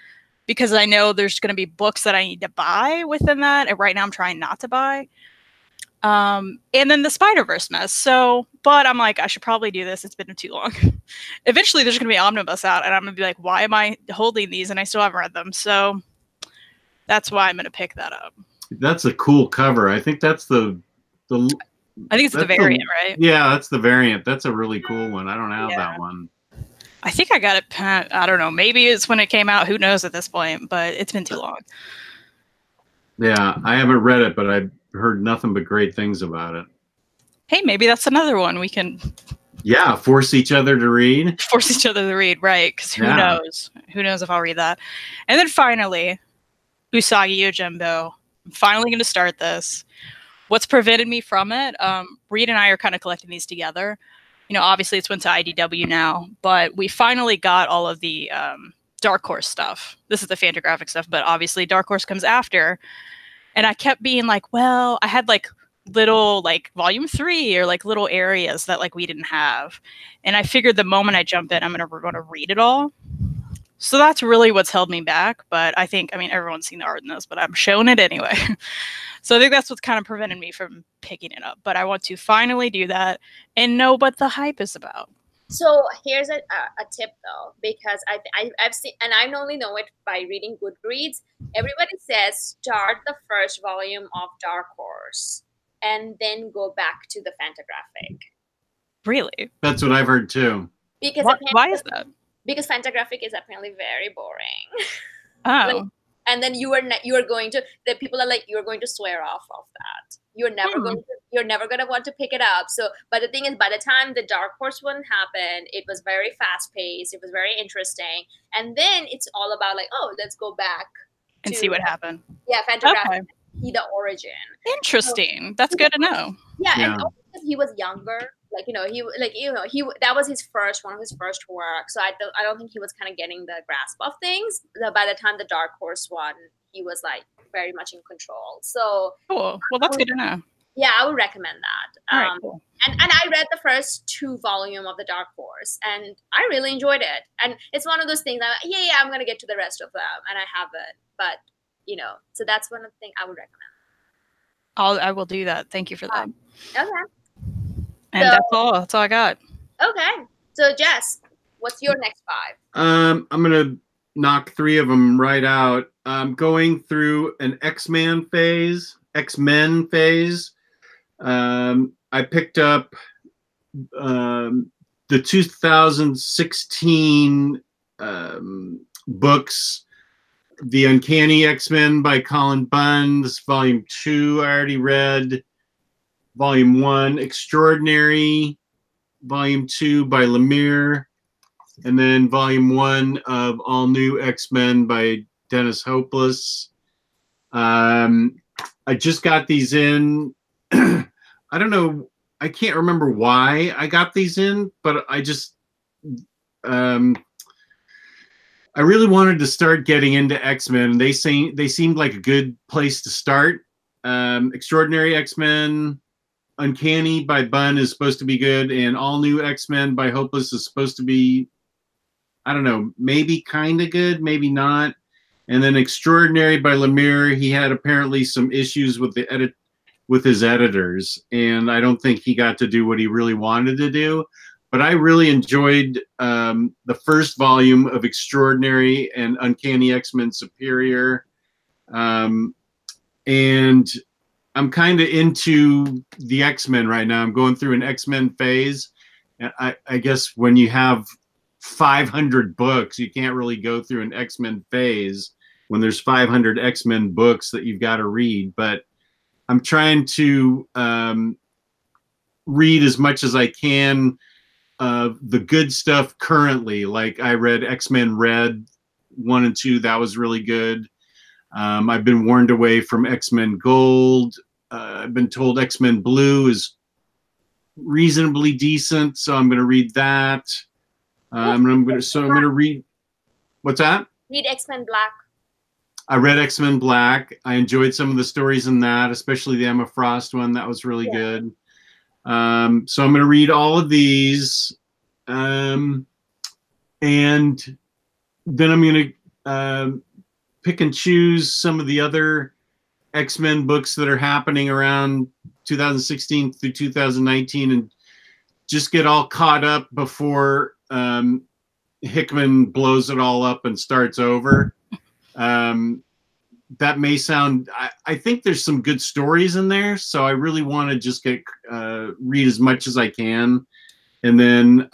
Because I know there's going to be books that I need to buy within that. And right now I'm trying not to buy. And then the Spider-Verse mess. So, but I'm like, I should probably do this. It's been too long. Eventually, there's going to be Omnibus out, and I'm going to be like, why am I holding these? And I still haven't read them. So that's why I'm going to pick that up. That's a cool cover. I think that's the. I think it's the variant, right? Yeah, that's the variant. That's a really cool one. I don't have that one. I think I got it. I don't know. Maybe it's when it came out. Who knows at this point? But it's been too long. Yeah, I haven't read it, but I've heard nothing but great things about it. Hey, maybe that's another one we can. Yeah, force each other to read. Force each other to read, right? Because who knows? Who knows if I'll read that? And then finally, Usagi Yojimbo. I'm finally going to start this. What's prevented me from it? Reed and I are kind of collecting these together. You know, obviously it's went to IDW now, but we finally got all of the Dark Horse stuff. This is the Fantagraphic stuff, but obviously Dark Horse comes after. And I kept being like, well, I had like little like volume 3 or like little areas that like we didn't have. And I figured the moment I jump in, I'm going to read it all. So that's really what's held me back. But I think, I mean, everyone's seen the art in this, but I'm showing it anyway. So I think that's what's kind of prevented me from picking it up. But I want to finally do that and know what the hype is about. So here's a tip though, because I've seen, and I only know it by reading Goodreads. Everybody says start the first volume of Dark Horse and then go back to the Fantagraphic. Really? That's what I've heard too. Because why is that? Because Fantagraphic is apparently very boring. Oh. Like, and then you are going to, the people are like, you're going to swear off of that. You're never going to want to pick it up. So, but the thing is, by the time the Dark Horse one happened, it was very fast paced. It was very interesting. And then it's all about like, oh, let's go back and see what happened. Yeah. Fantagraphic, see the origin. Interesting. So, that's good to know. Yeah. And also because he was younger. That was his first one of his first work. So I don't think he was kind of getting the grasp of things. By the time the Dark Horse one, he was like very much in control. So cool. Well, that's good to know. Yeah, I would recommend that. All right, cool. And I read the first 2 volumes of the Dark Horse, and I really enjoyed it. And it's one of those things that I'm gonna get to the rest of them, and I haven't. But so that's one of the things I would recommend. I will do that. Thank you for that. Okay. And that's all I got. Okay. So Jess, what's your next 5? I'm gonna knock 3 of them right out. I'm going through an X-Men phase. I picked up the 2016 books, The Uncanny X-Men by Colin Bunn. This is volume 2. I already read volume 1. Extraordinary, volume 2 by Lemire. And then volume 1 of All New X-Men by Dennis Hopeless. I just got these in. I don't know. I can't remember why I got these in, but I just, I really wanted to start getting into X-Men. They seemed like a good place to start. Extraordinary X-Men, Uncanny by Bunn is supposed to be good, and All New X-Men by Hopeless is supposed to be, I don't know, maybe kind of good, maybe not. And then Extraordinary by Lemire, he had apparently some issues with his editors, and I don't think he got to do what he really wanted to do. But I really enjoyed the first volume of Extraordinary and Uncanny X-Men Superior. And I'm kind of into the X-Men right now. I'm going through an X-Men phase. And I guess when you have 500 books, you can't really go through an X-Men phase when there's 500 X-Men books that you've got to read. But I'm trying to read as much as I can of the good stuff currently. Like I read X-Men Red 1 and 2. That was really good. I've been warned away from X-Men Gold. I've been told X-Men Blue is reasonably decent, so I'm going to read that. I'm going to read. What's that? Read X-Men Black. I read X-Men Black. I enjoyed some of the stories in that, especially the Emma Frost one. That was really good. So I'm going to read all of these. And then I'm going to pick and choose some of the other X-Men books that are happening around 2016 through 2019 and just get all caught up before Hickman blows it all up and starts over. That may sound, I think there's some good stories in there, so I really want to just get read as much as I can. And then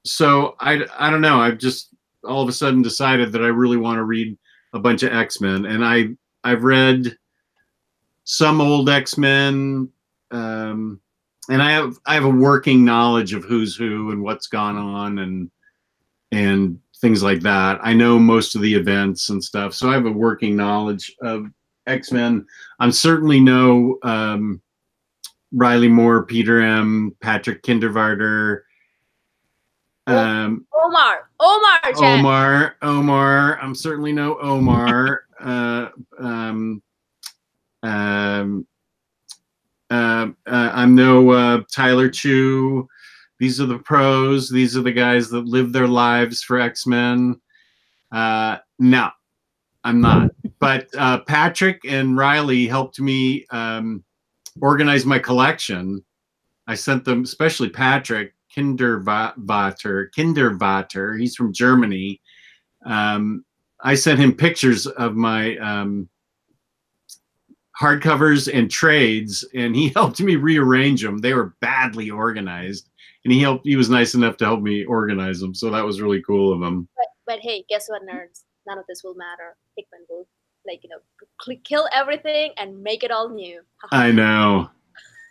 so I don't know, I've just all of a sudden decided that I really want to read a bunch of X-Men, and I've read some old X-Men, and I have a working knowledge of who's who and what's gone on and things like that. I know most of the events and stuff, so I have a working knowledge of X-Men. I'm certainly know Ryley Moore, Peter M., Patrick Kindervarter, Omar, Jess. Omar. I'm certainly know Omar. I'm no Tyler Chu. These are the pros. These are the guys that live their lives for X-Men. No, I'm not. But Patrick and Ryley helped me organize my collection. I sent them, especially Patrick Kindervater. He's from Germany. I sent him pictures of my hardcovers and trades, and he helped me rearrange them. They were badly organized, and he was nice enough to help me organize them, so that was really cool of him. But hey, guess what, nerds? None of this will matter. Hickman will, kill everything and make it all new. I know.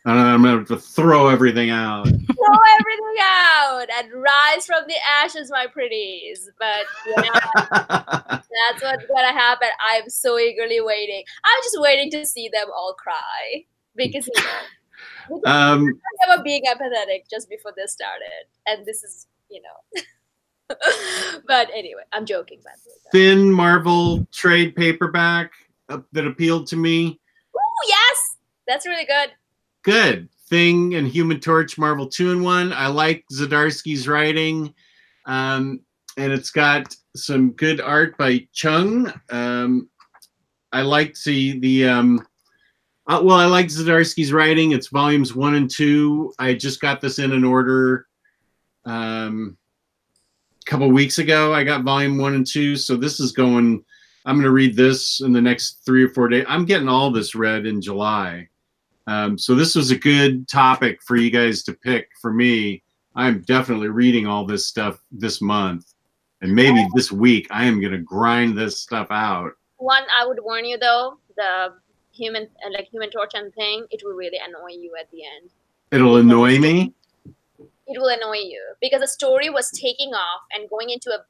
I'm going to have to throw everything out. Throw everything out and rise from the ashes, my pretties. But that's what's going to happen. I'm so eagerly waiting. I'm just waiting to see them all cry. Because, I remember being empathetic just before this started. And this is, But anyway, I'm joking. By the way. Thin Marvel trade paperback that appealed to me. Ooh, yes! That's really good. Good. Thing and Human Torch Marvel 2-in-1. I like Zdarsky's writing. And it's got some good art by Chung. I like I like Zdarsky's writing. It's volumes 1 and 2. I just got this in an order a couple weeks ago. I got volume 1 and 2. So this is going, I'm going to read this in the next 3 or 4 days. I'm getting all this read in July. So this was a good topic for you guys to pick. For me, I'm definitely reading all this stuff this month, and maybe this week I am going to grind this stuff out. One, I would warn you though, the Human Torch and thing, it will really annoy you at the end. It'll annoy me? It will annoy you because the story was taking off and going into an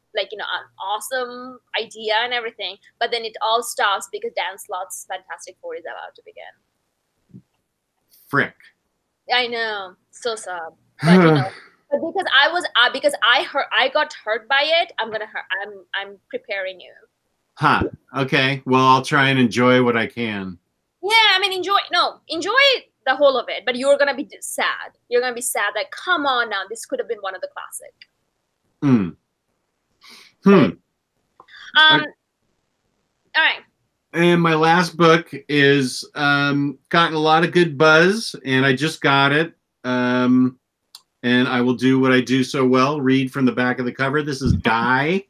awesome idea and everything, but then it all stops because Dan Slott's Fantastic Four is about to begin. Frick. I know, so sad. But but because I got hurt by it, I'm preparing you. Huh. Okay. Well, I'll try and enjoy what I can. Yeah, enjoy the whole of it, but you're gonna be sad. You're gonna be sad that come on now, this could have been one of the classic. All right. And my last book is gotten a lot of good buzz, and I just got it. And I will do what I do so well, read from the back of the cover. This is Guy.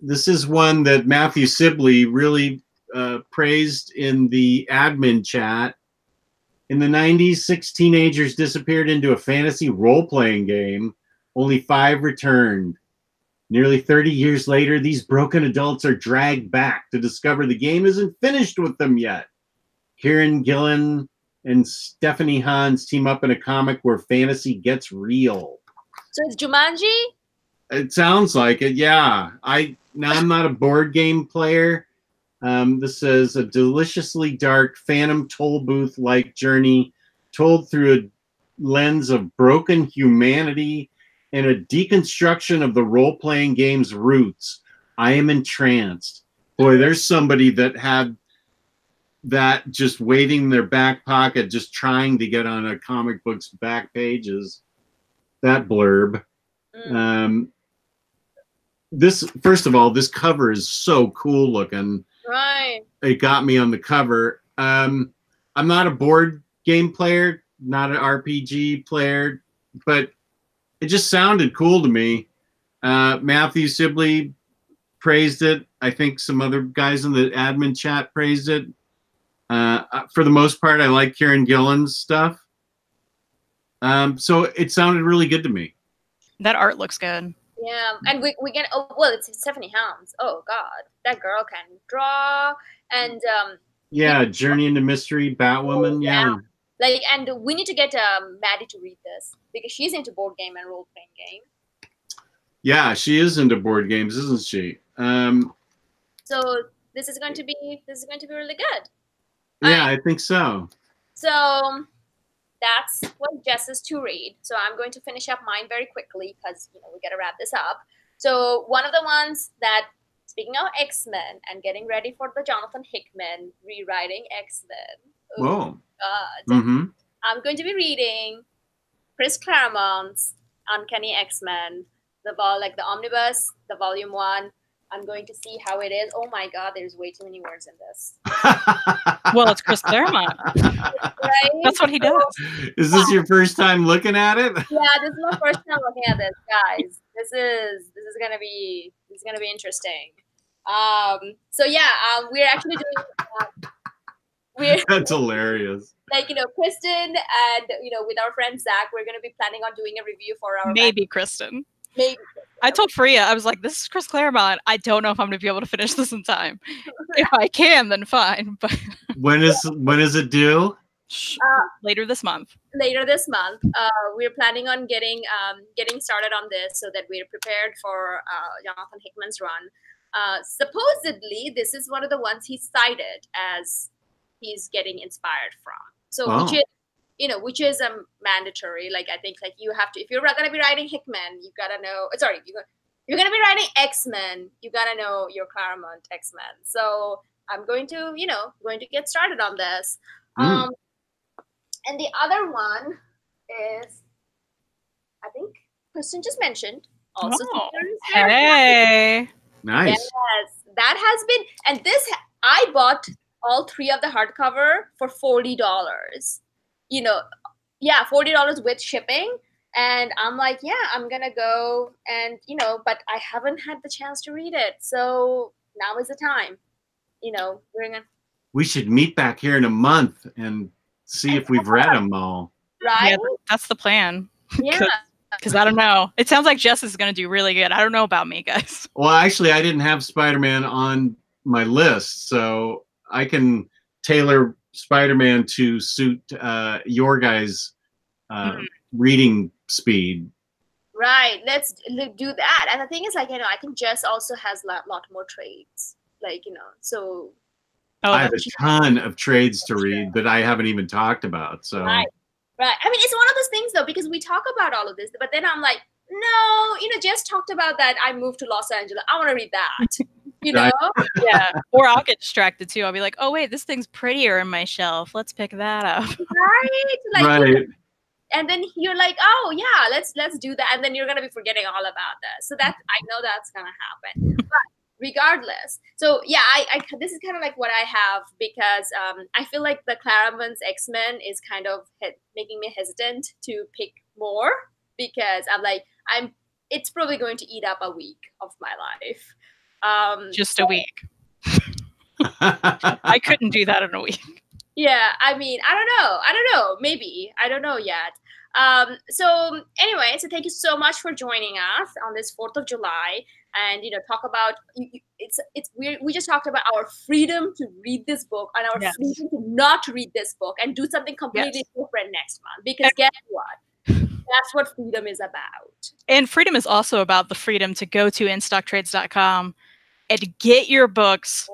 This is one that Matthew Sibley really praised in the admin chat. In the 90s, 6 teenagers disappeared into a fantasy role-playing game. Only 5 returned. Nearly 30 years later, these broken adults are dragged back to discover the game isn't finished with them yet. Kieran Gillen and Stephanie Hans team up in a comic where fantasy gets real. So it's Jumanji? It sounds like it, yeah. I'm not a board game player. This is a deliciously dark Phantom Toll Booth-like journey told through a lens of broken humanity and a deconstruction of the role-playing game's roots. I am entranced. Boy, there's somebody that had that just waiting in their back pocket, just trying to get on a comic book's back pages. That blurb. This, first of all, this cover is so cool looking. Right. it got me on the cover. I'm not a board game player, not an RPG player, but it just sounded cool to me. Matthew Sibley praised it. I think some other guys in the admin chat praised it. For the most part, I like Kieran Gillen's stuff. So it sounded really good to me. That art looks good. Yeah, and we get, oh, well, it's Stephanie Helms. Oh God, that girl can draw, and yeah, Journey into Mystery, Batwoman. Yeah. Like, and we need to get Maddie to read this because she's into board game and role playing game. Yeah, she is into board games, isn't she? So this is going to be really good. Yeah, I think so. So that's what Jess is to read. So I'm going to finish up mine very quickly because we got to wrap this up. So one of the ones that, speaking of X-Men and getting ready for the Jonathan Hickman rewriting X-Men. Whoa. God. Mm-hmm. I'm going to be reading Chris Claremont's Uncanny X-Men, the Omnibus, the volume 1. I'm going to see how it is. Oh my God, there's way too many words in this. Well, it's Chris Claremont. Right? That's what he does. Is this your first time looking at it? Yeah, this is my first time looking at this, guys. This is gonna be interesting. So yeah, we're actually doing. That's hilarious. Like Kristin and with our friend Zach, we're gonna be planning on doing a review for our Kristin. Maybe. I told Fariha, I was like, this is Chris Claremont. I don't know if I'm going to be able to finish this in time. If I can, then fine. But when is it due? Later this month. Later this month. We're planning on getting started on this so that we're prepared for Jonathan Hickman's run. Supposedly, this is one of the ones he cited as he's getting inspired from. So which is mandatory. Like, I think you have to, if you're going to be writing Hickman, you got to know, sorry, you're going to be writing X-Men, you got to know your Claremont X-Men. So I'm going to get started on this. And the other one is, I think Kristin just mentioned, also. Oh, hey. Nice. Yes, that has been, and this, I bought all 3 of the hardcover for $40. $40 with shipping. And I'm like, yeah, I'm going to go and, but I haven't had the chance to read it. So now is the time. We should meet back here in a month and see if we've read them all. Right? Yeah, that's the plan. Yeah. Because I don't know. It sounds like Jess is going to do really good. I don't know about me, guys. Well, actually, I didn't have Spider-Man on my list, so I can tailor Spider-Man to suit your guys' reading speed. Right. Let's do that. And the thing is, I think Jess also has a lot more trades. So. I have a ton of trades to read that I haven't even talked about. So. Right. I mean, it's one of those things, though, because we talk about all of this, but then I'm like, no, Jess talked about that. I moved to Los Angeles. I want to read that. Yeah. Or I'll get distracted too. I'll be like, oh wait, this thing's prettier in my shelf. Let's pick that up. Right. Right. And then you're like, oh yeah, let's do that. And then you're gonna be forgetting all about that. So I know that's gonna happen. But regardless, so yeah, I this is kind of like what I have because I feel like the Claremont's X-Men is kind of making me hesitant to pick more because I'm like, it's probably going to eat up a week of my life. Just a week. I couldn't do that in a week. Yeah, I mean, I don't know. Maybe. I don't know yet. So anyway, so thank you so much for joining us on this 4th of July and, talk about, it's weird. We just talked about our freedom to read this book and our freedom to not read this book and do something completely different next month. Because guess what? That's what freedom is about. And freedom is also about the freedom to go to instocktrades.com and get your books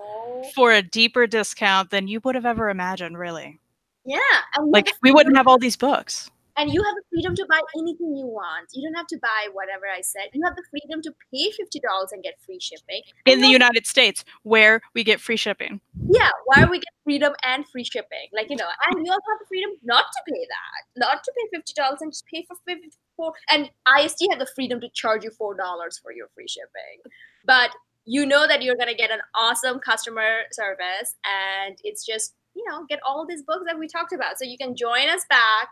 for a deeper discount than you would have ever imagined, really. Yeah. And we wouldn't have all these books. And you have the freedom to buy anything you want. You don't have to buy whatever I said. You have the freedom to pay $50 and get free shipping. In the United States, where we get free shipping. Yeah, why we get freedom and free shipping. And you also have the freedom not to pay that. Not to pay $50 and just pay for $54. And IST have the freedom to charge you $4 for your free shipping. But you know that you're gonna get an awesome customer service, and it's just, you know, get all these books that we talked about. So you can join us back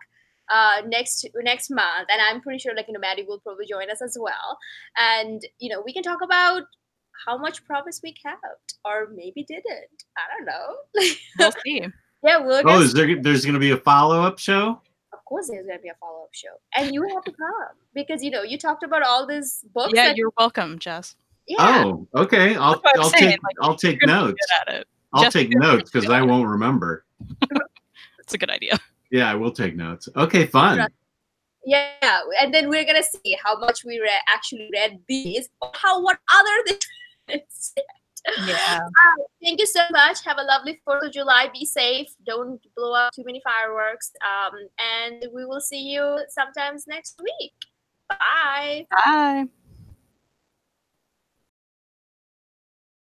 next month, and I'm pretty sure, like, you know, Maddie will probably join us as well, and you know, we can talk about how much promise we kept, or maybe didn't. I don't know. We'll see. Yeah, we'll Oh, is there's going to be a follow-up show? Of course there's going to be a follow-up show, and you have to come because, you know, you talked about all these books. Yeah, you're welcome, Jess. Yeah. Oh, okay. I'll take notes. I'll take notes because I won't remember. That's a good idea. Yeah, I will take notes. Okay, fun. Yeah, and then we're gonna see how much we actually read these, or what other things. Yeah. Thank you so much. Have a lovely 4th of July. Be safe. Don't blow up too many fireworks. And we will see you sometimes next week. Bye. Bye.